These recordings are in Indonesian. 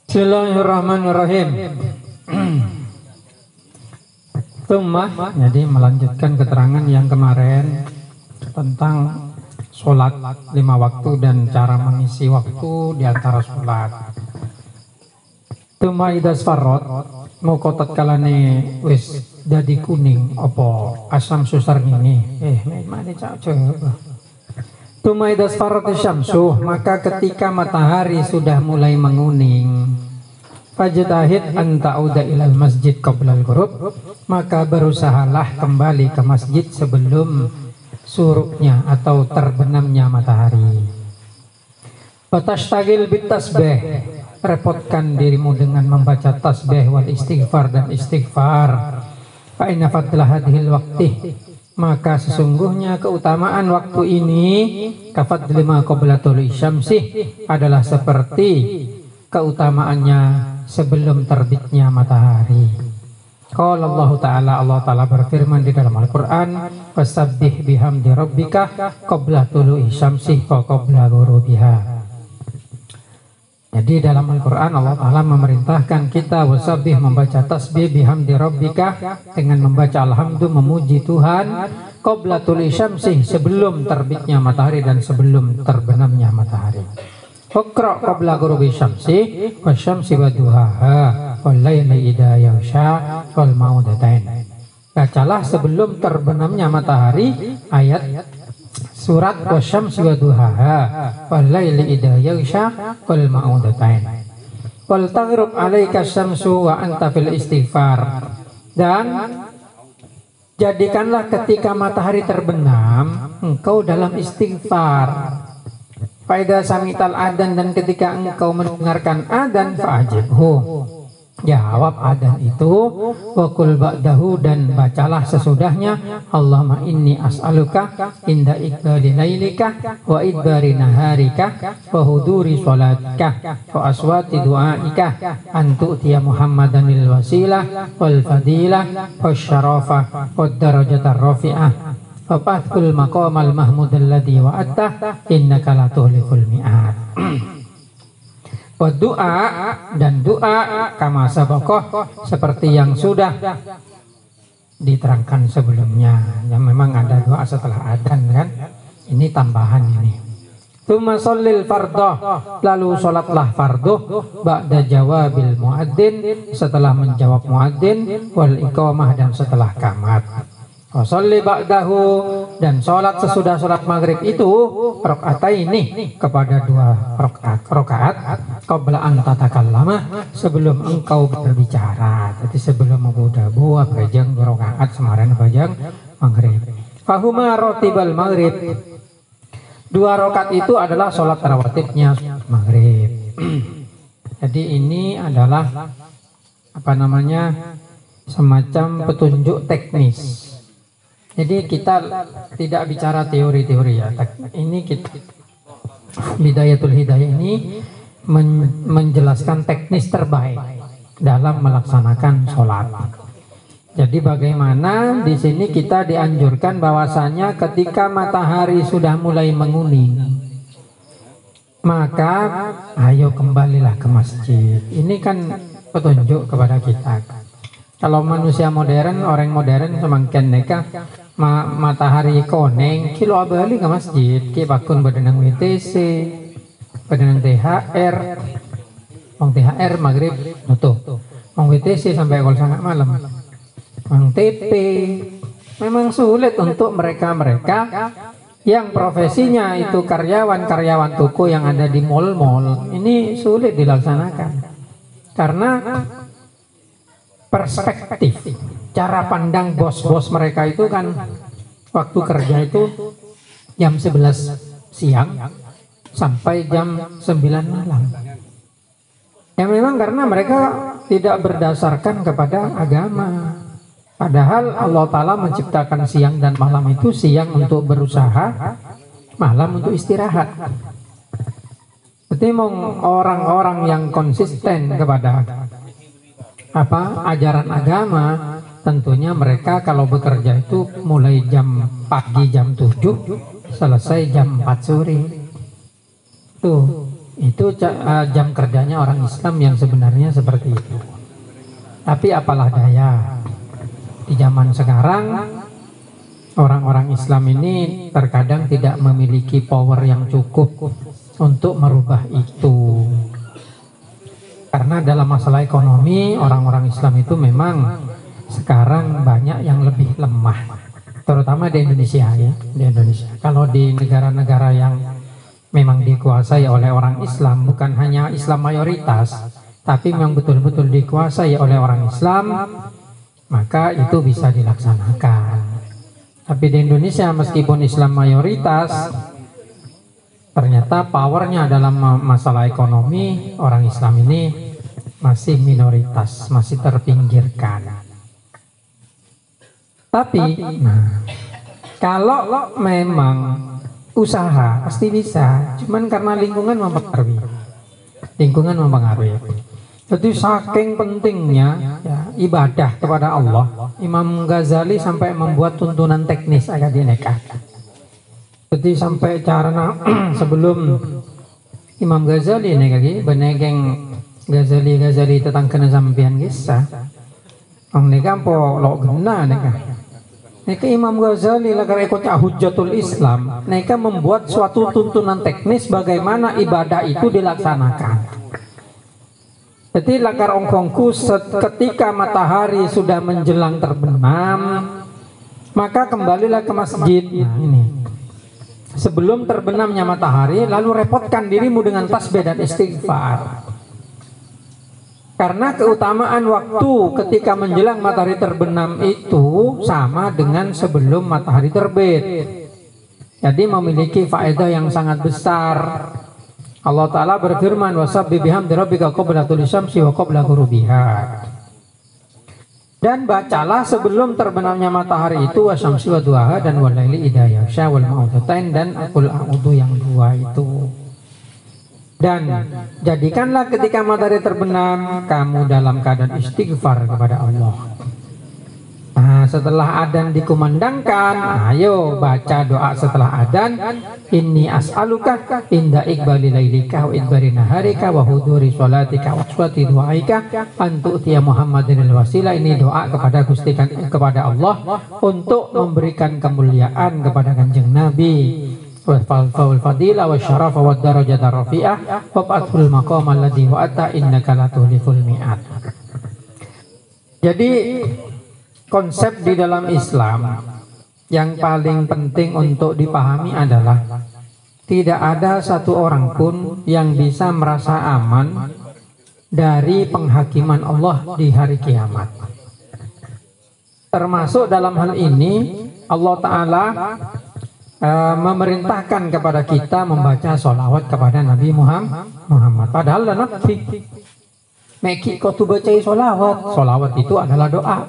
Bismillahirrahmanirrahim. Tsumma, jadi melanjutkan keterangan yang kemarin tentang sholat 5 waktu dan cara mengisi waktu di antara sholat. Tsumma idas farrot mukotat kalane wis dadi kuning apa asam susar ngene. Mana coba. Tsumma idas farrot syamsu, maka ketika matahari sudah mulai menguning, fajtahid an ta'uda ilal masjid qabla al-ghurub, maka berusahalah kembali ke masjid sebelum suruknya atau terbenamnya matahari. Fatashtagil bit tasbih, repotkan dirimu dengan membaca tasbih wal istighfar dan istighfar. Fa inna fadla hadhil waqti, maka sesungguhnya keutamaan waktu ini kafadli ma qabla tulu'i syamsi, adalah seperti keutamaannya sebelum terbitnya matahari. Qala Allah Ta'ala berfirman di dalam Al-Quran, fasabbih bihamdi rabbika qabla tulu'i syamsi wa qabla ghurubiha. Jadi dalam Al-Quran Allah Ta'ala memerintahkan kita wasabbih, membaca tasbih, bihamdi rabbika, dengan membaca alhamdulillah, memuji Tuhan, qabla tulu'i syamsi, sebelum terbitnya matahari dan sebelum terbenamnya matahari. Iqra qabla ghurubi syamsi wasyamsi waduhaha wal laili idza yaghsha wal maudatain. Bacalah sebelum terbenamnya matahari ayat surat wasyamsi waduhaha wal laili idza yaghsha wal maudatain. Wal taghrib alaika syamsu wa anta fil istighfar, dan jadikanlah ketika matahari terbenam engkau dalam istighfar. Faida samital adan, dan ketika engkau mendengarkan adan fa'ajibhu, jawab adan itu, wakul ba'dahu, dan bacalah sesudahnya, Allahumma inni as'aluka inda iqbali lailika wa idbari naharika wa huduri sholatika wa aswati du'aika antu'tiya muhammadanil wasilah wal fadilah wa syarafah wa darajatar rafi'ah Fapathul maqamal mahmud alladhi wa'atta innaka la tuhliful mi'ad. Wa doa, dan doa kama sabakoh, seperti yang sudah diterangkan sebelumnya. Yang memang ada doa setelah adzan kan. Ini tambahan ini. Tsumma shallil fardhu, lalu sholatlah fardhu, ba'da jawabil muadzin, setelah menjawab muadzin, wal iqamah, dan setelah qamat. Sholli ba'dahu, dan sholat sesudah sholat maghrib itu rakaataini, kepada 2 rakaat qabla an tatakallama, sebelum engkau berbicara. Jadi sebelum udah buat bajang 2 rakaat semaran bajang maghrib. Fahuma rotibal maghrib, 2 rakaat itu adalah sholat rawatibnya maghrib. Jadi ini adalah apa namanya, semacam petunjuk teknis. Jadi kita tidak bicara teori-teori ya. Ini kita Bidayatul Hidayah ini menjelaskan teknis terbaik dalam melaksanakan sholat. Jadi bagaimana di sini kita dianjurkan bahwasanya ketika matahari sudah mulai menguning, maka ayo kembalilah ke masjid. Ini kan petunjuk kepada kita. Kalau manusia modern, orang modern semakin neka matahari koneng kilo abali ke masjid, ki bakun bedenang WTC, bedenang THR, mang THR maghrib nutup, mang WTC sampai kalau sangat malam, mang TP. Memang sulit untuk mereka yang profesinya itu karyawan toko yang ada di mall-mall. Ini sulit dilaksanakan karena perspektif, cara pandang bos-bos mereka itu kan waktu kerja itu jam 11 siang sampai jam 9 malam. Ya memang karena mereka tidak berdasarkan kepada agama. Padahal Allah Ta'ala menciptakan siang dan malam itu, siang untuk berusaha, malam untuk istirahat. Jadi orang-orang yang konsisten kepada ajaran agama, tentunya mereka kalau bekerja itu mulai jam pagi jam 7 selesai jam 4 sore. Tuh Itu jam kerjanya orang Islam yang sebenarnya seperti itu. Tapi apalah daya, di zaman sekarang orang-orang Islam ini terkadang tidak memiliki power yang cukup untuk merubah itu. Karena dalam masalah ekonomi, orang-orang Islam itu memang sekarang banyak yang lebih lemah, terutama di Indonesia ya, di Indonesia. Kalau di negara-negara yang memang dikuasai oleh orang Islam, bukan hanya Islam mayoritas, tapi memang betul-betul dikuasai oleh orang Islam, maka itu bisa dilaksanakan. Tapi di Indonesia meskipun Islam mayoritas, ternyata powernya dalam masalah ekonomi orang Islam ini masih minoritas, masih terpinggirkan. Tapi, kalau memang usaha pasti bisa, cuman karena lingkungan mempengaruhi. Jadi saking pentingnya ya, ibadah kepada Allah, Imam Ghazali sampai membuat tuntunan teknis agak dineka. Jadi sampai caranya sebelum Imam Ghazali nih lagi benegeng Ghazali tentang kena sampian kisah. Ang neka po lo gena neka. Neka Imam Ghazali lagar ikutnya Hujjatul Islam, neka membuat suatu tuntunan teknis bagaimana ibadah itu dilaksanakan. Jadi lagar ongkongku ketika matahari sudah menjelang terbenam, maka kembalilah ke masjid. Nah, ini. Sebelum terbenamnya matahari, lalu repotkan dirimu dengan tasbih dan istighfar. Karena keutamaan waktu ketika menjelang matahari terbenam itu sama dengan sebelum matahari terbit. Jadi memiliki faedah yang sangat besar. Allah Ta'ala berfirman, wasabbih bihamdi rabbika qabla tulu'i syamsi wa qabla ghurubiha. Dan bacalah sebelum terbenamnya matahari itu wasyamsi wa duhaha dan walaili idza yaghsha wal ma'udzatain dan qul a'udzu yang dua itu. Dan jadikanlah ketika matahari terbenam kamu dalam keadaan istighfar kepada Allah. Nah, setelah adzan dikumandangkan, ayo baca doa setelah adzan. Inni as'aluka inda iqbali lailika wa idbari naharika wa huduri sholatika wa aswati du'aika antu'tiya Muhammadinil wasilah. Ini doa kepada Gusti kepada Allah untuk memberikan kemuliaan kepada Kanjeng Nabi. Wal fadilah wa syarafa wa darajata rafi'ah wa ba'athul maqam alladhi wa'ata innaka la tuliful mi'at. Jadi konsep di dalam Islam yang paling penting untuk dipahami adalah tidak ada satu orang pun yang bisa merasa aman dari penghakiman Allah di hari kiamat. Termasuk dalam hal ini Allah Ta'ala memerintahkan kepada kita membaca sholawat kepada Nabi Muhammad. Padahal Nabi Meki kau tuh baca sholawat itu adalah doa.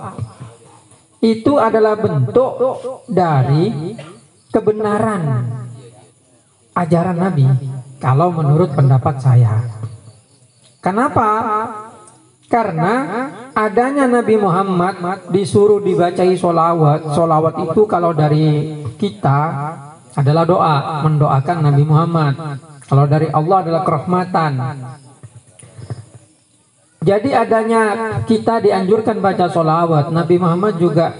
Itu adalah bentuk dari kebenaran ajaran Nabi kalau menurut pendapat saya. Kenapa? Karena adanya Nabi Muhammad disuruh dibacai sholawat. Sholawat itu kalau dari kita adalah doa, mendoakan Nabi Muhammad. Kalau dari Allah adalah kerahmatan. Jadi adanya kita dianjurkan baca sholawat, Nabi Muhammad juga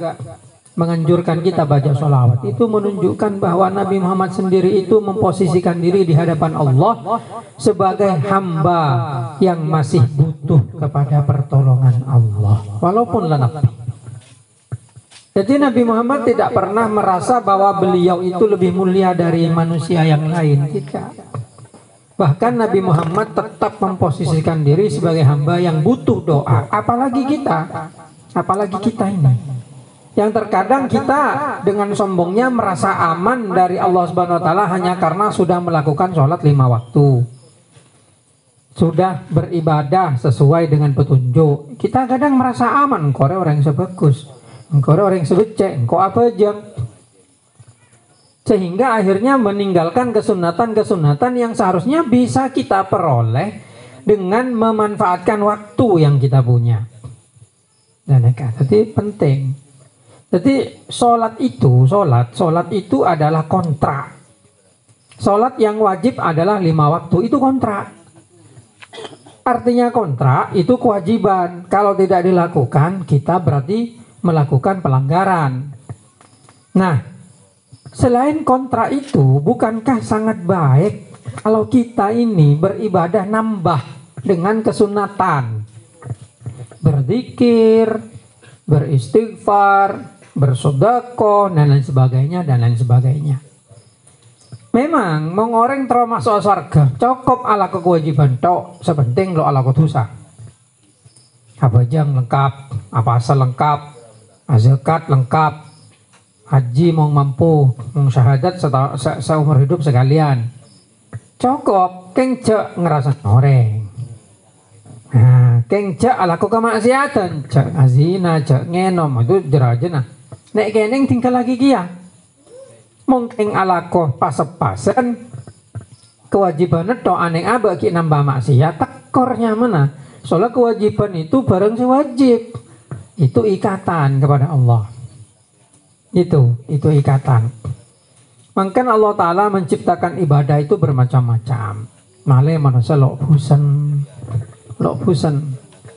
menganjurkan kita baca sholawat. Itu menunjukkan bahwa Nabi Muhammad sendiri itu memposisikan diri di hadapan Allah sebagai hamba yang masih butuh kepada pertolongan Allah, walaupun Nabi. Jadi Nabi Muhammad tidak pernah merasa bahwa beliau itu lebih mulia dari manusia yang lain. Tidak. Bahkan Nabi Muhammad tetap memposisikan diri sebagai hamba yang butuh doa. Apalagi kita ini, yang terkadang kita dengan sombongnya merasa aman dari Allah Subhanahu Wa Taala hanya karena sudah melakukan sholat 5 waktu, sudah beribadah sesuai dengan petunjuk. Kita kadang merasa aman, engkau orang yang sebagus, engkau orang yang sebecek, engkau apa aja. Sehingga akhirnya meninggalkan kesunatan-kesunatan yang seharusnya bisa kita peroleh dengan memanfaatkan waktu yang kita punya. Jadi penting. Jadi sholat itu adalah kontrak. Sholat yang wajib adalah 5 waktu, itu kontrak. Artinya kontrak itu kewajiban. Kalau tidak dilakukan, kita berarti melakukan pelanggaran. Nah, selain kontrak itu, bukankah sangat baik kalau kita ini beribadah nambah dengan kesunatan? Berzikir, beristighfar, bersedekah, dan lain sebagainya, dan lain sebagainya. Memang mau orang termasuk surga, cukup ala kewajiban tok, sepenting lo ala dosa. Apa jang lengkap, apa asal lengkap, zakat lengkap, haji mau mampu, mau syahadat seumur hidup sekalian. Cukup, kengcek ngerasa orang. Nah, kengcek ala kemaksiatan, cek azina, cek ngenom, itu jerajena. Nek keneng tinggal lagi kia. Mungkin alako pas-pasan kewajiban itu aneh abaki nambah maksiat tekornya mana? Soalnya kewajiban itu bareng sewajib, itu ikatan kepada Allah. Itu ikatan. Maka Allah Ta'ala menciptakan ibadah itu bermacam-macam. Malah manusia lok busan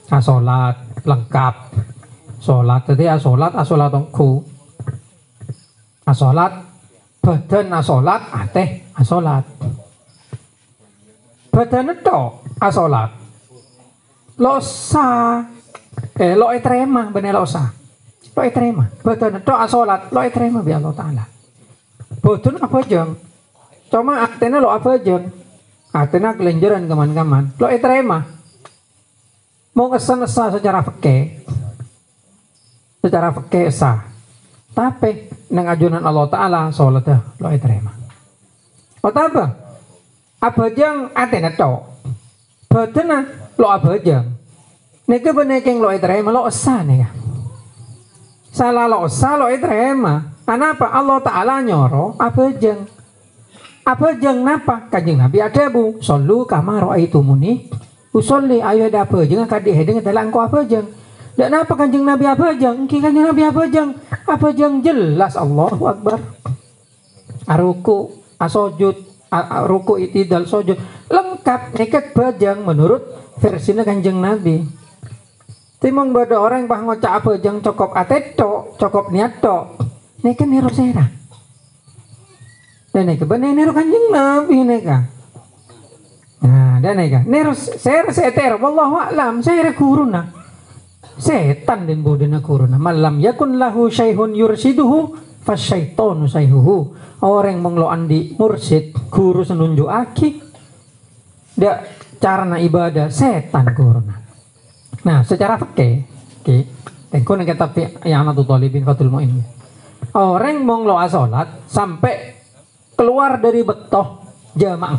asolat lengkap. Solat tadi asolat ongku. Asolat badan asolat, ateh asolat. Badan itu asolat. Losa, lo etrema bener losa. Lo etrema. Badan itu asolat, lo etrema bi Allah Ta'ala. Badan apa jeng? Cuma artinya lo apa jeng? Artinya kelenjaran kaman-kaman. Lo etrema. Mau kesan-esa secara fikih. Secara fikih sah. Tapi nang ajunan Allah Ta'ala sholat lo terima. Apa? Abajang atena to. Badana lo abajang. Neka benekeng lo terima lo esa neka. Salah lo esa lo terima. Kenapa Allah Ta'ala nyoro abajang? Abajang napa? Kanjeng Nabi ada bu. Sallu kama ra'aitumuni usolli ayo ada abajang kadih hedeng telang ko abajang. Dan apa kanjeng Nabi abajang? Kanjeng Nabi abajang. Abajang jelas Allahu Akbar. Aruku, asojud, ruku itidal sojud lengkap nekat bajang menurut versinya kanjeng Nabi. Timong bada orang bah ngocak abajang cokop ateto, cokop niato. Nekat niru sera. Dan nekat bener niru kanjeng Nabi nekat. Nah, dan nekat niru sera seter. Wallahu a'lam sera kuruna. Setan dan bodena kuruna malam yakun lahu syaihun yursiduhu fasyaitonu sayhuhu. Orang mengloan di mursid guru senunjuk aki dak cara ibadah setan kuruna. Nah secara fikih tengko nek tapi yang anatu talibin fatul mu'in orang mengloa salat sampai keluar dari betoh jamaah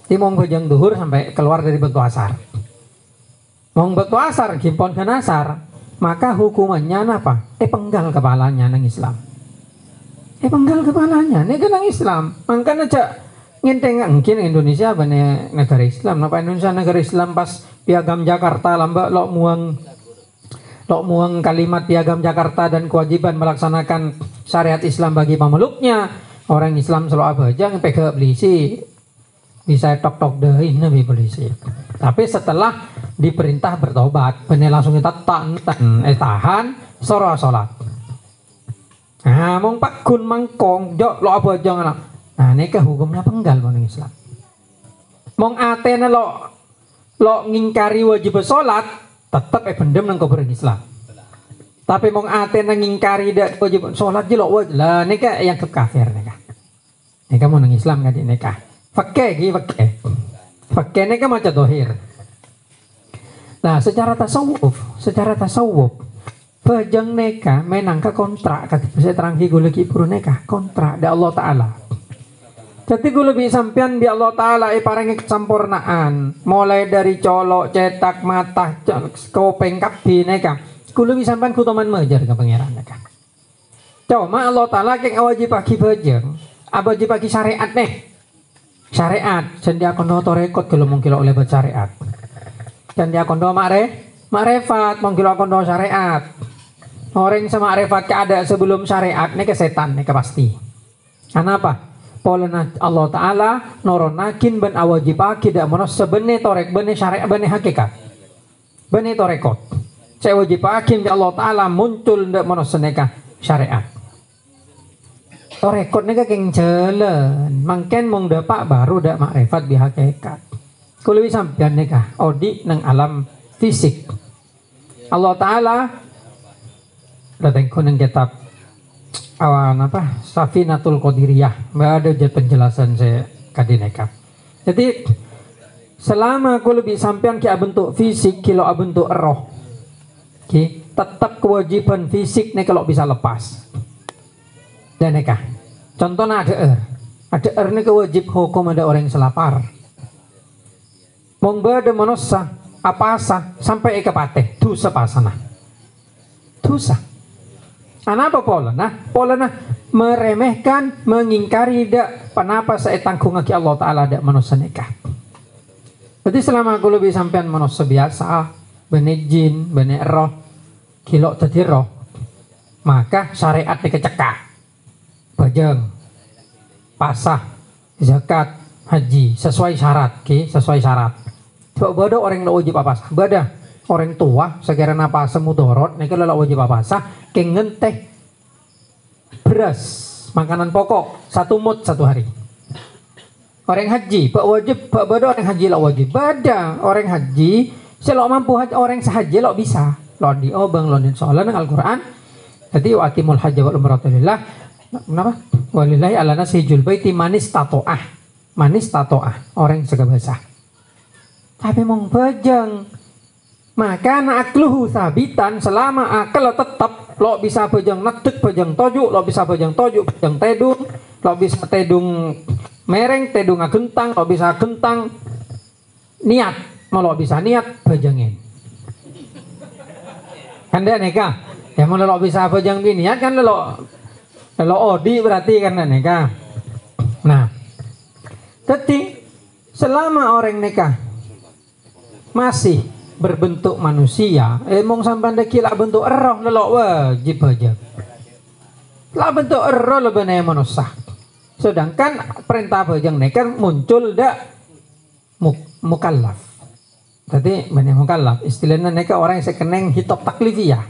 timong bojang duhur sampai keluar dari betoh asar. Wong betul asar, gimpon kan asar, maka hukumannya apa? Penggal kepalanya nang Islam. Penggal kepalanya, ini kan nang Islam. Makanya cak ngenteng mungkin Indonesia bane negara Islam. Napa Indonesia negara Islam pas piagam Jakarta lambak lok muang kalimat piagam Jakarta dan kewajiban melaksanakan syariat Islam bagi pemeluknya. Orang Islam selalu abajang pegak belisi. Bisa tok-tok deui nabi polisi. Tapi setelah diperintah bertobat, bener langsung kita tahan soro salat. Nah, mong pak gun mangkong jok lo apa jangan. Nah, ini ke hukumnya penggal mau Islam. Mong atena lo ngingkari wajib salat, tetap pendem nang kubur Islam. Tapi mong atena ngingkari dak wajib salat je lo wajib lah nika yang kafir nika. Nika mau nang Islam kan nika. Fakih nika macam dohir. Nah, secara tasawuf, bajang neka menangka kontrak kata saya terangki gue lagi puru neka kontrak da Allah Ta'ala. Jadi gue lebih sampean di Allah Ta'ala parangi kesempurnaan mulai dari colok, cetak, mata, kopeng, kapi neka. Gue lebih sampean kutoman mejar ke pangeran neka. Cuma Allah Ta'ala keng wajib pagi bajang, wajib pagi syariat nih. Syariat, sendia kondo torekot kalau mungkin oleh bersyariat. Sendia kondo makrifat, mungkin kondo syariat. Orang sama makrifat ada sebelum syariat, ini ke setan, ini ke pasti. Kenapa? polana Allah Ta'ala noronakin ben awajibaki dak monos sebene torek bene syariat bene hakikat bene torekot saya wajibakin Allah Ta'ala muncul dak monos seneka syariat torekot neka keng jalan mangken mong dapak baru dak makrifat bi hakikat kuliwi sampean neka odi nang alam fisik Allah Ta'ala datang kuneng kitab awan apa Safinatul Qadiriyah ada penjelasan saya kadineka. Jadi selama aku lebih sampean ki bentuk fisik kilo bentuk roh ki tetap kewajiban fisik nih kalau bisa lepas dan neka contohnya ada nih kewajib hukum ada orang yang selapar mong bade manusia apa sah sampai ekapate dosa pasana dosa. Apa pola? Pola meremehkan, mengingkari dak panapa saya tanggung aki Allah Ta'ala dak manusia nikah. Jadi selama aku lebih sampean manusia biasa, bene jin, bene roh, kilo tadi roh, maka syariat dikecekak, bajeng, pasah, zakat, haji, sesuai syarat, sesuai syarat. Coba ada orang yang wajib apa sah, bada. Orang tua sekira napa semudorot nek kalau wajib apa sah kengen teh beras makanan pokok 1 mut 1 hari. Orang haji pak wajib pak bado orang haji lo wajib bada orang haji selo mampu haji orang sahaja lo bisa lo di obang lo soalan Al-Qur'an. Jadi wa atimul hajj wal umrata lillah kenapa walillahi ala nasihul baiti manis tatoah orang segabasa tapi mong bajang maka akluhu sabitan selama akal tetap lo bisa bajang netek bajang tojuk lo bisa bajang tojuk bajang tedung lo bisa tedung mereng tedung gentang lo bisa gentang niat mau lo bisa niat bajangin kan dia neka ya mau lo bisa bajang niat kan lo odi berarti kan neka. Nah jadi selama orang neka masih berbentuk manusia, mong sampai deki lah bentuk roh lelok wajib aja. Lah bentuk roh lebih nih manusia. Sedangkan perintah bajang nekan muncul dak mukallaf. Jadi benih mukallaf istilahnya neka orang yang sekeneng hitop taklifiyah,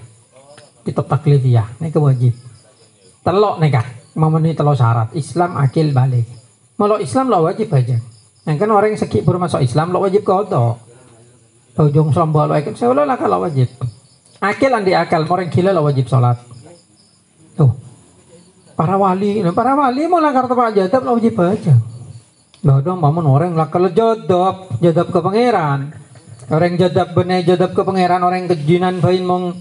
neka wajib. Telok neka memenuhi telok syarat Islam akil balik. Malah Islam lo wajib aja. Yang kan orang yang sekik baru masuk Islam lo wajib kodok. Ujung selamba lo ikut saya lah kalau wajib akil andi akal orang gila lo wajib sholat tuh para wali mau lakar tempat jadab lo wajib aja lo dong bangun orang lakar jadab ke pangeran orang jadab bener jadab ke pangeran orang kejinan bain mong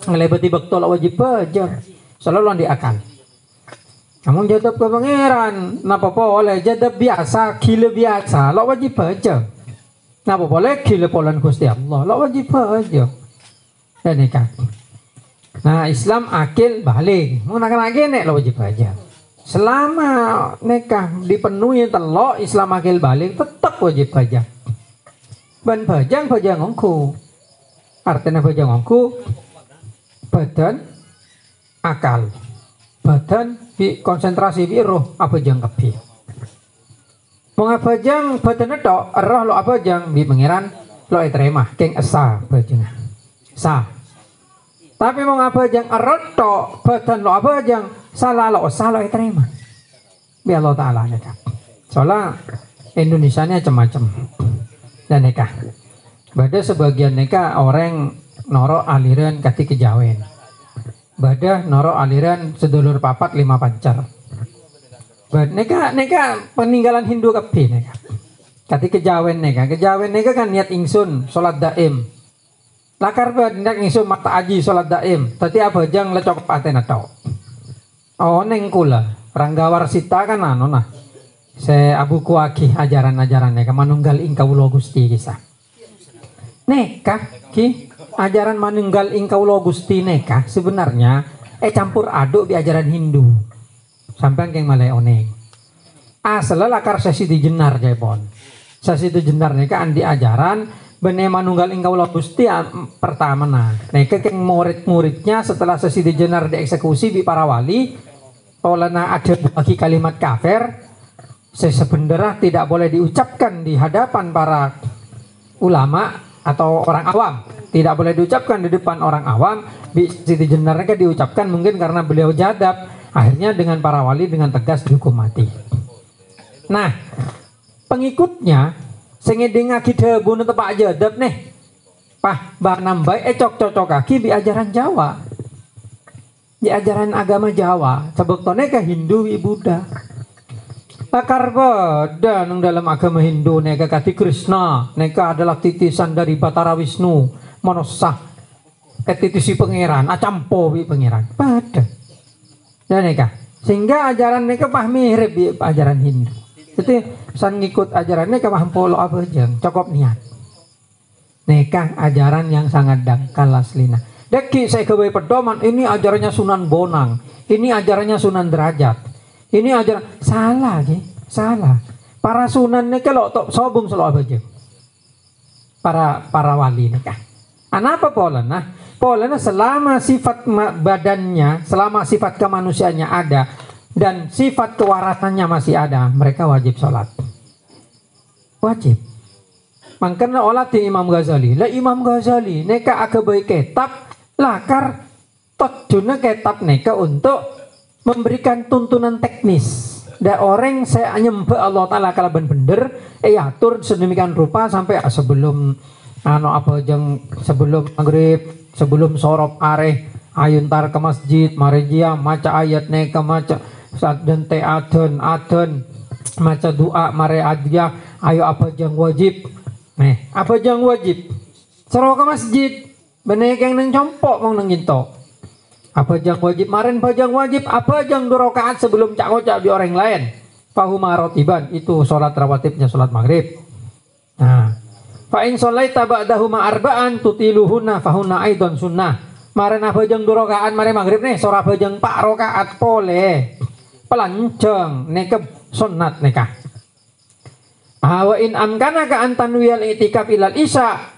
ngelebati bekto lo wajib aja selalu andi akal namun jadab ke pangeran napa boleh jadab biasa gila biasa lo wajib aja. Nah, boleh gila polan Gusti Allah, lo wajib aja. Dan nikah. Nah, Islam akil balik. Mau nak nek lo wajib aja. Selama nikah dipenuhi telok Islam akil balik tetap wajib aja. Ban bajang ongku. Artinya bajang ongku badan akal. Badan konsentrasi roh apa jang kepi. Mengabajang badan itu roh lo abajang di pangeran lo terima keng esa bajang sah tapi mengabajang roh to badan lo abajang salah lo terima biar Allah Ta'ala nikah soalnya Indonesia nya macam-macam dan nikah bada sebagian nikah orang noro aliran kati kejawen bada noro aliran sedulur papat 5 pancar. Neka peninggalan Hindu kapi neka. Kati kejawen neka kan niat ingsun salat daim. Lakar niat ingsun mata aji salat daim. Tadi apa jang lecok paten atau. Oh neng kula Ranggawar Sita kan nah. Se abu kuaki ajaran-ajaran neka manunggal ing kawula Gusti kisah. Neka ki ajaran manunggal ing kawula Gusti neka sebenarnya campur aduk di ajaran Hindu. Sampai yang malai oneng. Asal lakar sesi di jenar jaipon. Sesi di jenar neka andi ajaran bene manunggal ing kawula Gusti pertama nah. Neka keng murid-muridnya setelah sesi di jenar dieksekusi di para wali. Oleh ada bagi kalimat kafir sebenarnya tidak boleh diucapkan di hadapan para ulama atau orang awam, tidak boleh diucapkan di depan orang awam. Siti Jenar diucapkan mungkin karena beliau jadab, akhirnya dengan para wali dengan tegas dihukum mati. Nah, pengikutnya sengeding akide bunuh tepak jadab nih, pah bah nambai cocok kaki di ajaran Jawa, di ajaran agama Jawa, sebetulnya ke Hindu Buddha. Pakar beda nang dalam agama Hindu neka kati Krishna, neka adalah titisan dari Batara Wisnu, monosah ketitisi pangeran, acampo wi pangeran. Pada. Dan neka sehingga ajaran neka pah mirip bi ajaran Hindu. Jadi san ngikut ajaran neka pah polo apa jeng, cukup niat. Neka ajaran yang sangat dangkal aslina. Deki saya kebayi pedoman, ini ajarannya Sunan Bonang, ini ajarannya Sunan Derajat. Ini ajaran salah, salah. Para sunan nih kalau tok sobung selalu apa aja. Para wali nih kan. Apa pola? Nah, pola selama sifat badannya, selama sifat kemanusiaannya ada dan sifat kewarasannya masih ada, mereka wajib sholat. Wajib. Makanya olah di Imam Ghazali. Lah Imam Ghazali neka akabai kitab lakar tojuna kitab neka untuk memberikan tuntunan teknis. Da orang saya nyembah Allah Ta'ala kalau bener atur sedemikian rupa sampai sebelum sebelum maghrib, sebelum sorop areh ayuntar ke masjid marejia maca ayat neka maca saat dan adon maca doa mare adiyah ayo apa jang wajib. Apa jang wajib? Seru ke masjid benek yang neng compok mau neng ginto. Apa jang wajib maren pajang wajib, apa jang 2 rakaat sebelum cak-cak di orang lain. Fahuma rotiban, itu sholat rawatibnya sholat maghrib. Nah, fa in sholaita ba'dahuma arba'an tutiluhunna fahunna aidon sunnah. Maren apa jang 2 rakaat mare maghrib nih, sora apa jang 4 rakaat pole. Pelanjang nekep sunnat nekah. Wa in amkana ka antanwiyal itikaf ilal isya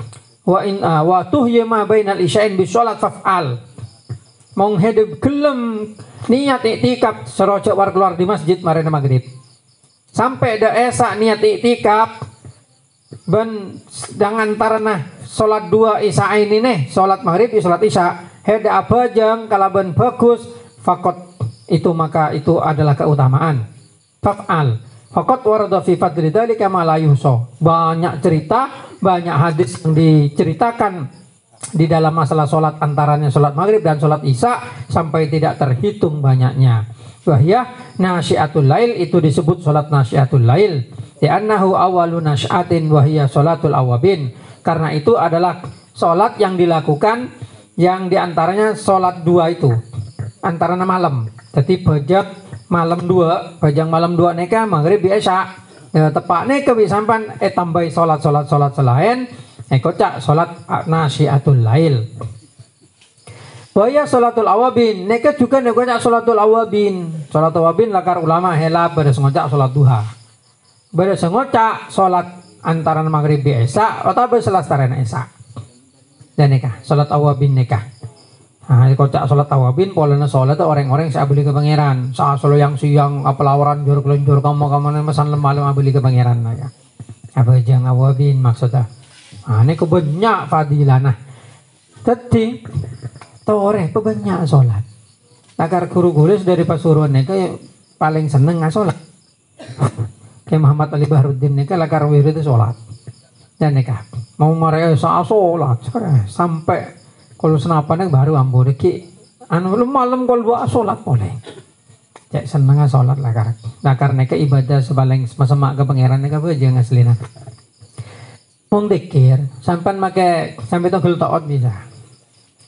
wa in wa tuhyima bainal isya'in bi sholat faf'al. Mong hidup gelem niat iktikaf serojok war keluar di masjid marina maghrib sampai da esa niat iktikaf ben dengan tarana sholat 2 isya ini nih sholat maghrib sholat isya heda apa jang kalaban bagus fakot itu maka itu adalah keutamaan faf'al fakot warada fi fadli dzalika ma la yuhsa. Banyak cerita, banyak hadis yang diceritakan di dalam masalah sholat antaranya sholat maghrib dan sholat isya sampai tidak terhitung banyaknya. Wahya nasyiatul lail, itu disebut sholat nasyiatul lail li'annahu awalu nasyatin wahya sholatul awabin, karena itu adalah sholat yang dilakukan yang diantaranya sholat 2 itu antaranya malam. Jadi bajak malam 2 bajang malam 2 neka maghrib isya tepaknya kebisampan tambahi sholat selain kocak sholat nasyiatul lail. Waya sholatul awabin neka juga nekocak sholatul awabin. Sholat awabin lakar ulama hela pada ngocak sholat duha, pada ngocak sholat antara maghrib isya atau berselastaren isya dan neka sholat awabin neka. Nah kocak sholat awabin polanya sholat orang-orang saya beli ke pangeran saat solo yang siang apelawaran jor kelenjor kamu mesan lemah beli ke pangeran ya. Apa jang awabin maksudnya? Ini kebanyak fadilah. Nah, jadi tore kebanyak sholat. Agar guru-guru dari Pasuruan kayak paling seneng sholat. Kayak Muhammad Ali Bahruddin kayak lakar wirid itu sholat. Dan nikah mau mereka sholat sampai kalau senapan baru ambo ki anu malam kalau buat sholat boleh. Cek seneng sholat lakar neka ibadah sebaling semak ke pangeran neka aja ngaslina. Mong dikir sampai make sampai togel taat bisa,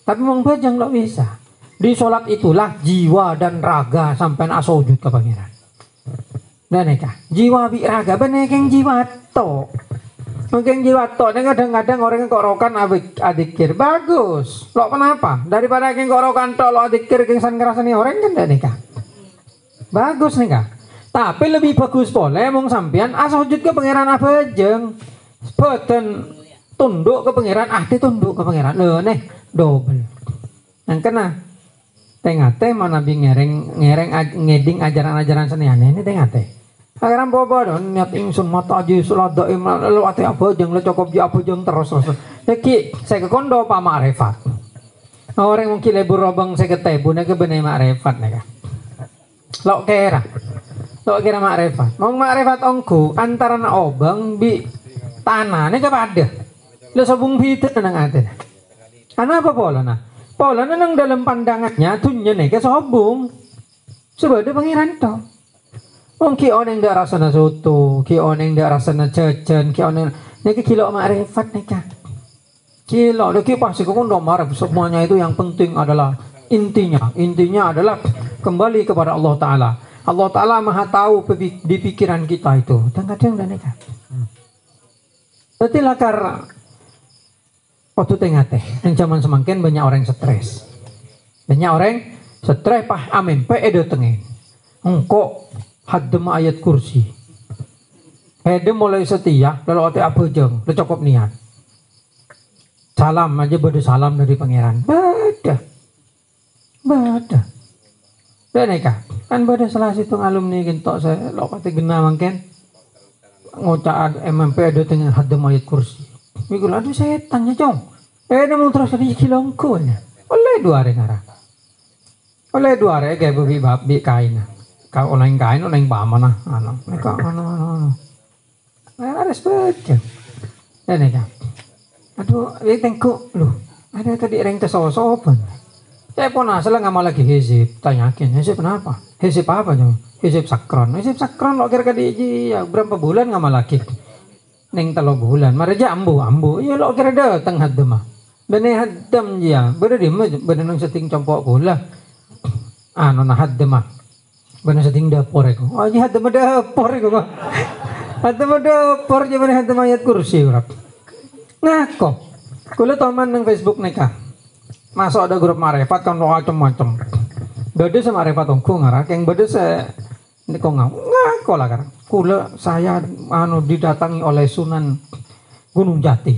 tapi mong bajang tak bisa. Di sholat itulah jiwa dan raga sampai asojud ke pangeran. Dan neka jiwa bi raga benekeng jiwa to, mungkin jiwa to. Dan kadang-kadang orang yang korokan adikir bagus. Lo kenapa? Daripada yang korokan to lo adikir kengsan ngerasani orang kan dan neka bagus neka. Tapi lebih bagus boleh mong sampean asojud ke pangeran apa jeng. Boten tunduk ke pangeran, tunduk ke pangeran. Nih double. Yang kena tengate mana bi ngereng ngeding ajaran-ajaran senian ini tengate. Akhirnya apa niat ingsun mata aja sulada iman lu ati abojeng lu cukup di abojeng terus. Iki saya kekondo Pak Makrifat. Orang mungkin lebur robang saya ketebu nek bener Makrifat nek. Lo kira Makrifat. Mau Makrifat ongku antara obang bi tanah nek pada. Lu sobung bida nang ate. Ana apa pola nah? Pola nang dalam pandangannya dunya nek sobung. Sebab pangeran to. Wong ki oneng ndak rasana soto, ki oneng ndak rasana jajan, ki oneng nek kilo Makrifat nek. Kilo nek pasti kok nomor semuanya itu yang penting adalah intinya adalah kembali kepada Allah Taala. Allah Taala Maha tahu di pikiran kita itu. Kadang-kadang nek. Dadi lakar waktu tengah teh, yang zaman semakin banyak orang stres. Banyak orang stres pah amin pe edo tengen. Engko hadem ayat kursi. Hedem mulai setia, lalu ate abojeng, lu cukup niat. Salam aja beda salam dari pangeran. Beda. Dan neka, kan beda salah situ alumni gentok saya lo pati gena mangken. Ngocak MMP ada dengan hadem ayat kursi. Mikul aduh setan ya cong. Mau terus jadi kilongku ya. Oleh dua hari ngara. Oleh dua hari kayak babi kain. Kau online kain online mana anak mereka anak harus baca dan mereka aduh ini tengku lu ada tadi orang tersosok saya pun asal nggak mau lagi hizib tanyakin hizib kenapa hizib apa jong hizib sakron lo kira kadi ya berapa bulan nggak mau lagi neng 3 bulan maraja ambu iya lo kira datang hadem mah bener hadem ya bener nang setting compok pula nah hadem mah benar setting dapur itu. Oh iya hadem dapur itu mah. Hadem dapur je benar hadem ayat kursi urap. Ngako. Kula teman nang Facebook neka. Masuk ada grup Makrifat kan macam-macam. Beda sama Makrifat ongku ngarak yang beda saya niku ngako lah kan. Kula saya didatangi oleh Sunan Gunung Jati.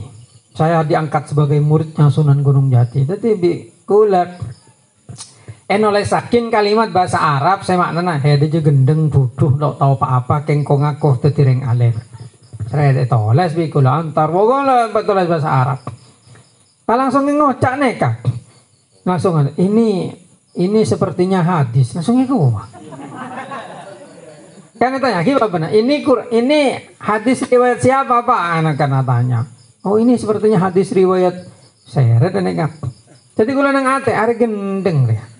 Saya diangkat sebagai muridnya Sunan Gunung Jati. Jadi kula oleh saking kalimat bahasa Arab saya maknanya hede je gendeng buduh lo tau apa kengkong ngakoh tetireng alim saya toles bi kula antar wogola betulis bahasa Arab langsung ngocak neka langsung ini sepertinya hadis langsung iku kan tanya gimana ini hadis riwayat siapa pak anak kan tanya oh ini sepertinya hadis riwayat saya neka jadi kula nang ate are gendeng ya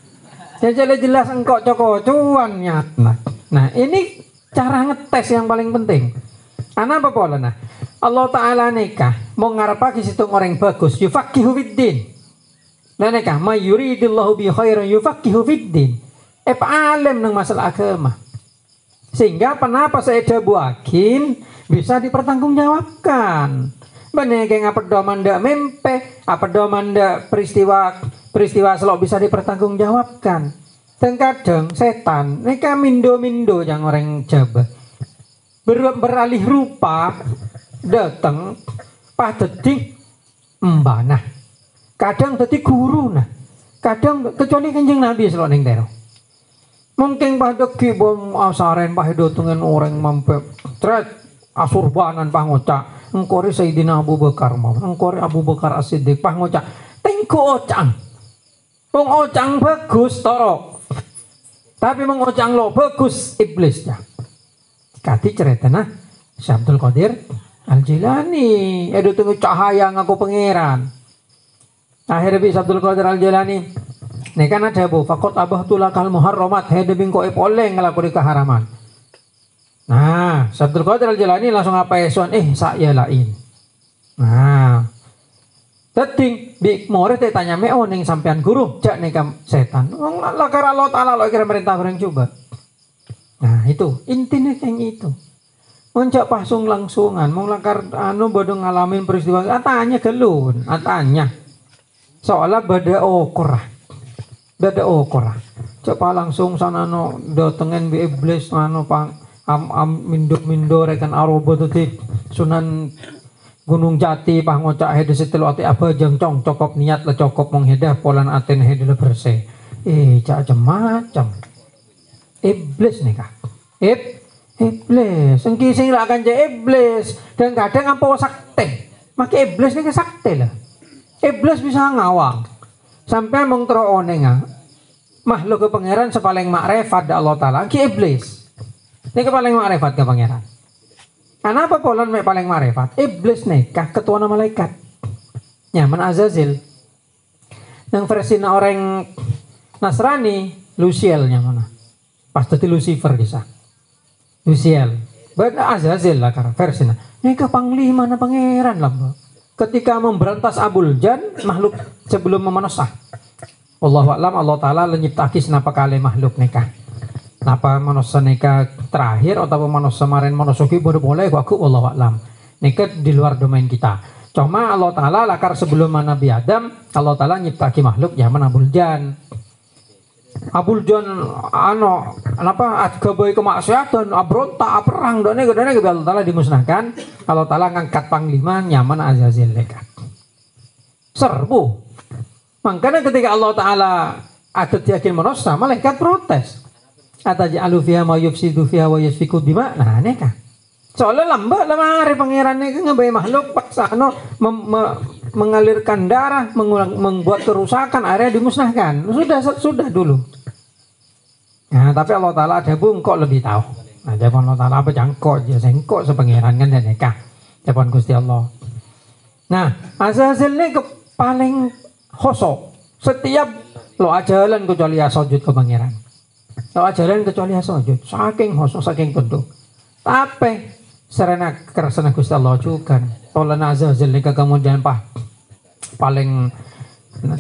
jelas engkau cuan nyat. Nah ini cara ngetes yang paling penting. Ana apa pola nah? Allah Taala nikah mau ngarepake situ orang bagus yufaqihu fiddin. Nah nikah may yuridillahu bi khairan yufaqihu fiddin. Alim nang masalah agama. Sehingga kenapa saya buakin bisa dipertanggungjawabkan. Bener kayak ngapa doman ndak mempe, apa doman ndak peristiwa selalu bisa dipertanggungjawabkan. Dan kadang setan, mereka mindo yang orang Jawa beralih rupa datang pada detik mbana. Kadang detik guru nah. Kadang kecuali Kanjeng Nabi selalu ning dero. Mungkin pada kibom asaren pada dengan orang mampu tret asurbanan pangocak. Engkori Sayyidina Abu Bakar mau, engkori Abu Bakar As-Siddiq pangocak. Tengko ocang. Wong ocang bagus toro. Tapi wong ocang lo bagus iblisnya. Kati ceritana Syekh Abdul Qadir Al-Jilani edo tunggu cahaya ngaku pangeran. Akhirnya bisa Abdul Qadir Al-Jilani nek kan ada bu fakot abahtul akal muharramat hede bingko epoleng ngelakoni keharaman. Nah, Abdul Qadir Al-Jilani langsung apa esuan saya lain. Nah, teting bi more tanya meo ning sampean guru jak nekam setan. Wong lakar Allah Taala lo kira perintah bareng coba. Nah, itu intinya kayak itu. Moncak pasung langsungan, mau lakar bodoh ngalamin peristiwa atanya gelun, atanya. Soalnya bada okorah. Coba langsung sana no datengen bi iblis pang mindo rekan arobo tuti Sunan Gunung Jati pah ngocak hede setelu ati abajeng cong cokop niat le cokop menghedah polan aten hede le bersih cak macam iblis nih kak Iblis, engki sing lak kanca iblis dan kadang apa sakte. Maka iblis nih sakte lah. Iblis bisa ngawang. Sampai mung terone makhluk ke pangeran sepaling makrifat Allah taala ki iblis. Ini paling makrifat ke pangeran. Kenapa polan mek paling makrifat? Iblis nih kah ketua malaikat. Nyaman Azazil. Yang versi orang Nasrani Luciel mana? Pas tadi Lucifer kisah. Luciel. Beda Azazil lah karena versinya. Ini ke panglima na pangeran lah. Ketika memberantas Abul Jan makhluk sebelum memanasah. Wallahu a'lam Allah taala lenyiptaki senapa kali makhluk nikah. Napa manusia nikah terakhir atau manusia kemarin manusia baru boleh aku wallahu a'lam. Nikah di luar domain kita. Cuma Allah taala lakar sebelum Nabi Adam Allah taala nyiptaki makhluk zaman Abul Jan. Abul Jan kenapa adgabai kemaksiatan abronta perang done Allah taala dimusnahkan. Allah taala ngangkat panglima nyaman Azazil nikah. Serbu. Makanya ketika Allah taala ada yakin manusia malaikat protes. Ataj'alu fiha ma yufsidu fiha wa yasfiku dima. Nah nikah. Soalnya lamari pangeran ini ngebai makhluk paksa mengalirkan darah, membuat kerusakan, area dimusnahkan. Sudah dulu. Nah, tapi Allah taala ada kok lebih tahu. Nah, jawaban Allah taala apa jangkok ya sengkok sepangeran kan dan nikah. Jawaban Gusti Allah. Nah, Azazil ini paling khosok. Setiap lo ajalan kecuali sujud ke pangeran. Lo ajalan kecuali sujud. Saking khosok, saking tunduk. Tapi serena kersana Gusti Allah juga. Tolong Azazil ini kemudian paling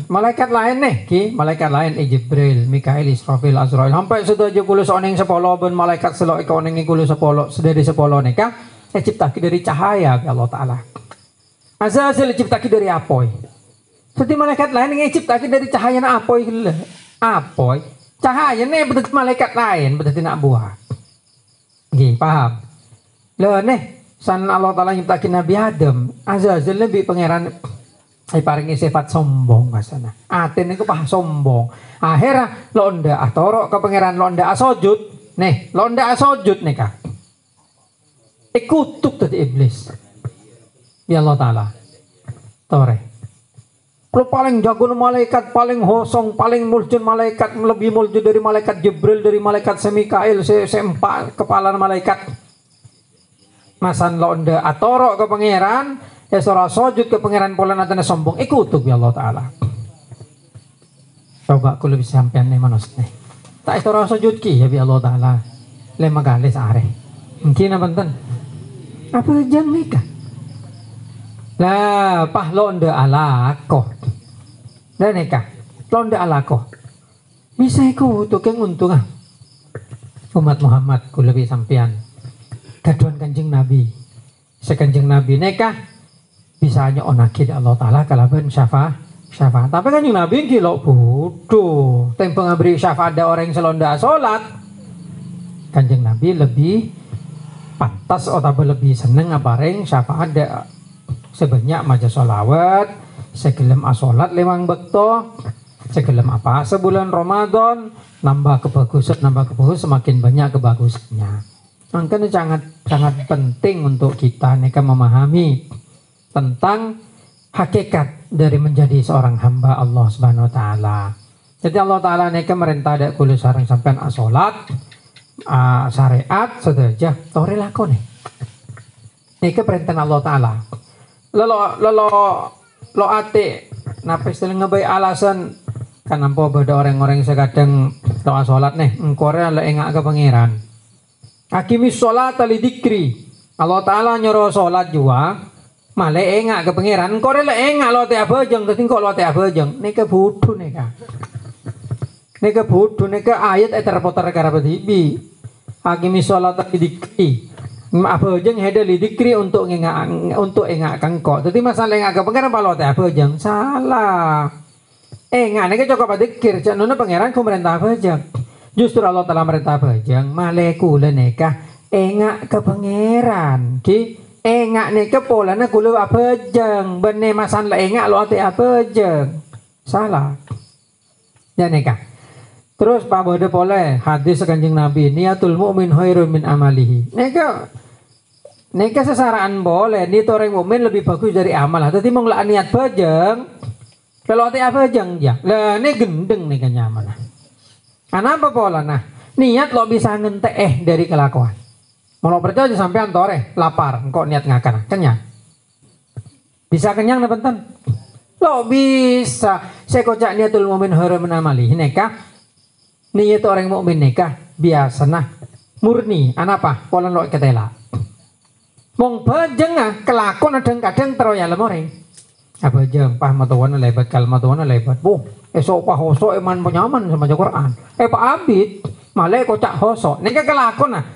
malaikat lain nih, malaikat lain Jibril, Mikail, Israfil, Azrail. Sampai sudah 70 oning sepolo ben malaikat selok ika oning kulo sepolo sedari sepolo nikah. Ciptaki dari cahaya Allah taala. Azazil ciptaki dari apoy. Seperti malaikat lain yang ciptaki dari cahaya na apoy lah. Apoy. Cahaya nih berarti malaikat lain berarti nak buah. Gih, paham? Lah nih san Allah taala nyiptaki Nabi Adam. Azazil lebih pangeran paringi sifat sombong masana. Aten niku pah sombong. Akhirnya londa atoro ke pangeran londa asojud. Nih, londa asojud nih kak. Ikutuk tadi iblis. Ya Allah taala. Tore. Kalau paling jago malaikat, paling hosong, paling muljud malaikat, lebih muljud dari malaikat Jibril, dari malaikat Semikail, sempat kepala malaikat. Masan londa atoro ke pangeran. Ya surah sujud ke pangeran pola natana sombong ikutuk ya Allah taala. Coba aku lebih sampean nih manusia. Tak surah sujud ki ya Allah taala. Lema kali sehari. Mungkin apa enten? Apa jang nikah? Lah pahlonde alako. Dan nikah. Londe alako. Bisa ikutuk yang untung umat Muhammad ku lebih sampean. Gaduhan kanjeng Nabi. Sekanjeng Nabi nikah. Bisa hanya onakid Allah taala kalaban syafaat. Tapi kan yang Nabi kilo bodoh. Tempo ngabri syafaat ada orang yang selonda sholat. Kanjeng Nabi lebih pantas atau lebih seneng apareng syafaat ada sebanyak maja sholawat, segelem asolat lemang bekto, segelem apa sebulan Ramadan nambah kebagusan semakin banyak kebagusannya. Makanya sangat penting untuk kita nih memahami tentang hakikat dari menjadi seorang hamba Allah Subhanahu wa taala. Jadi Allah taala neka merintah dak kulo sareng sampean salat, syariat sedaya tore lakone. Neka perintah Allah taala. Lo ate napa istilah ngebai alasan kan nampo beda orang-orang sekadang doa salat nih engkore le engak ke pangeran. Hakimis salat li dzikri. Allah taala nyuruh salat juga. Malah engak ke pangeran, kore le engak lo te abajeng, tapi kok lo te abajeng, neka bodoh neka ayat terputar karena berdiri. Hakimi sholat dikri, abajeng heda dikri untuk engak kangkok. Jadi masalah engak ke pangeran lo te abajeng, salah. Engak neka cukup dikir, jangan pangeran ku merintah abajeng. Justru Allah telah merintah abajeng, malah kule neka engak ke pangeran, engak nih kepolanya kulo apa jeng bener masan lah engak lo ate apa jeng salah ya nikah Terus Pak Bode boleh hadis Kanjeng Nabi, niatul mu'min khairun min amalihi. Neka sesaraan boleh, niat orang mukmin lebih bagus dari amal. Tadi mau ngelak niat bajeng, kalau tiap bajeng ya, lah ini gendeng nih kenyaman. Kenapa pola nah? Niat lo bisa ngente dari kelakuan. Mau percaya sampean tore lapar, kok niat ngakan kenyang. Bisa kenyang nih benten? Lo bisa. Saya kocak niatul mu'min khairun min amalihi. Neka niat orang mukmin nikah biasa nah murni anapa pola lo ketela mong bajeng kelakon kadang-kadang teroya lemoreng apa jeng pah matuan lebat kal matuan lebat esok pah hoso eman penyaman sama Quran pak abid malah kocak hoso nikah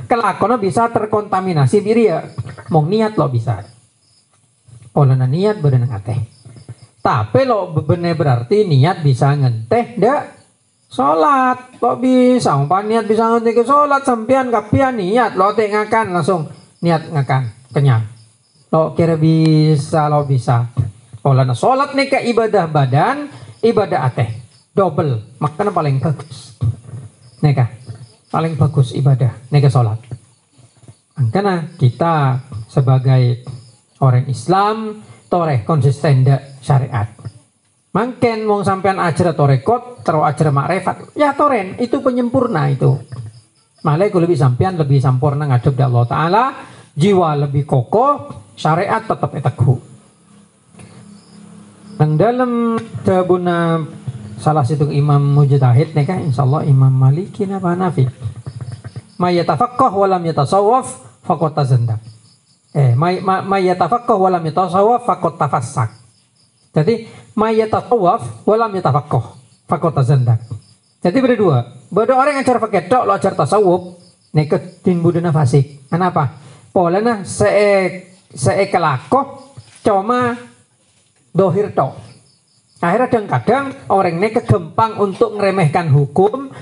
kelakon bisa terkontaminasi diri ya mong niat lo bisa pola niat berenang ateh tapi lo bener berarti niat bisa ngenteh dak sholat kok bisa umpan niat bisa ngerti ke sholat sampean kapian niat lo ngakan langsung niat ngakan kenyang lo kira bisa lo bisa oleh sholat nih ke ibadah badan ibadah ateh double makanya paling bagus nih paling bagus ibadah nih ke sholat karena kita sebagai orang Islam toreh konsisten syariat. Mungkin mau sampean ajar torekot, terus ajar makrifat, ya toren itu penyempurna itu. Malah kalau lebih sampean lebih sempurna ngadep dari Allah Taala, jiwa lebih kokoh, syariat tetap teguh. Nang dalam tabuna salah satu imam mujtahid nih kan, insyaallah Imam Maliki napa Hanafi. Ma yatafaqqah wa lam yatasawwaf faqad tazandaq. Ma yatafaqqah wa lam yatasawwaf faqad tafassak. Jadi mayyatatawaf walam yatafaqqah faqad tazandaq. Jadi berdua orang yang ajar pakai tok lo ajar tasawuf neket tin budena fasik. Kenapa? Polana se kelakoh cuma dohir tok. Akhirnya kadang-kadang orang ini kegempang untuk ngeremehkan hukum,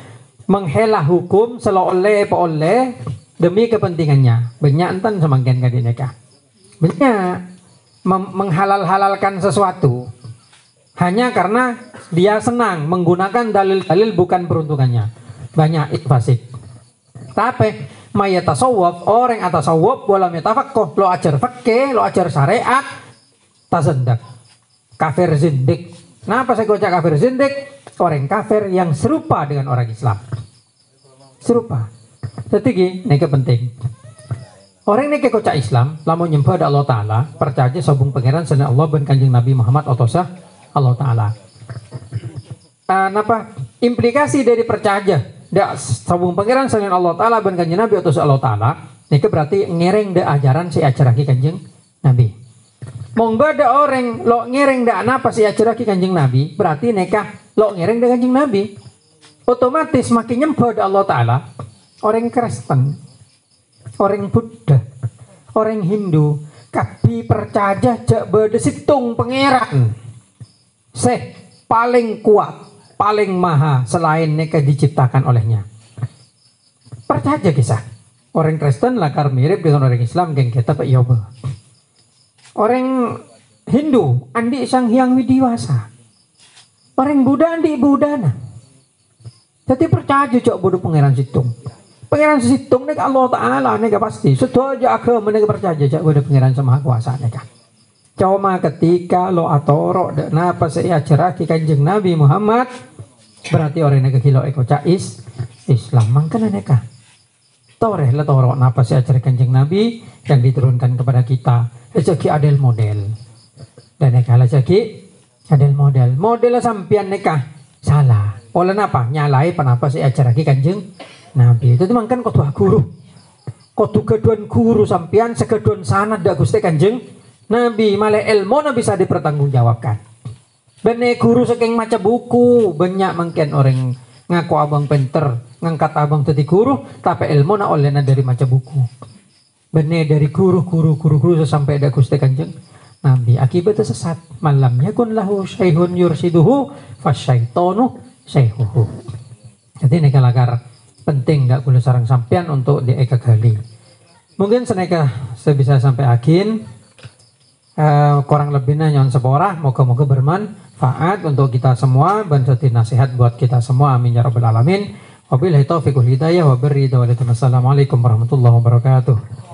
menghela hukum oleh demi kepentingannya. Banyak enten semakin kadineka. Banyak menghalal-halalkan sesuatu hanya karena dia senang menggunakan dalil-dalil bukan peruntukannya. Banyak itu fasik. Tapi mayatasawwaf orang atasawwaf wala yatafaqqah lo ajar fikih, lo ajar syariat tazandak. Kafir zindik. Kenapa saya kocak kafir zindik? Orang kafir yang serupa dengan orang Islam. Serupa. Jadi ini penting. Orang ini kekocak Islam, lamun nyembah Allah Ta'ala, percaya sabung pangeran sana Allah dan kanjeng Nabi Muhammad otosah Allah Ta'ala. Napa? Implikasi dari percaya dak sabung pangeran sana Allah Ta'ala dan kanjeng Nabi otosah Allah Ta'ala, ini berarti ngereng dak ajaran si ajaraki kanjeng Nabi. Monggo ada orang lo ngereng dak napa si ajaraki kanjeng Nabi, berarti nekah lo ngereng dak kanjeng Nabi. Otomatis makin nyembah Allah Ta'ala, orang Kristen, orang Buddha, orang Hindu, kabi percaya jak berdesitung pangeran. Paling kuat, paling maha selain mereka diciptakan olehnya. Percaya kisah. Orang Kristen lakar mirip dengan orang Islam geng kita Pak Yoba. Orang Hindu andi Sang Hyang Widiwasa. Orang Buddha andi Buddhana. Jadi percaya jak bodoh pangeran situng. Pangeran situng nek Allah Ta'ala nek pasti sedoja agama nek percaya jak pada pangeran sama kuasa nek. Cuma ketika lo atoro dak napa saya ajaraki kanjeng Nabi Muhammad berarti orang nek kilo ekocak Islam mangkana nek. Toreh la toro napa saya ajaraki kanjeng Nabi yang diturunkan kepada kita. Rezeki adil model. Dan nek ala rezeki adil model sampian nek salah. Oleh napa nyalai penapa saya ajaraki kanjeng Nabi itu memang kan kotu guru, kotu keduan guru sampian sekeduan sanad dak Gusti kanjeng Nabi malah ilmu na bisa dipertanggungjawabkan. Bene guru saking maca buku banyak mungkin orang ngaku abang pinter ngangkat abang tadi guru tapi ilmu na oleh dari maca buku. Bene dari guru sampai dak Gusti kanjeng Nabi akibatnya sesat malamnya kun lahu syaihun yursiduhu fasyaitonu syaihuhu. Jadi nek lakar penting nggak boleh sarang sampean untuk dieka gali. Mungkin seneka sebisa sampai akhir kurang lebihnya nyon seporah, moga-moga bermanfaat untuk kita semua dan jadi nasihat buat kita semua, amin ya rabbal alamin. Wabillahi taufiq wal hidayah wa birri. Assalamualaikum warahmatullahi wabarakatuh.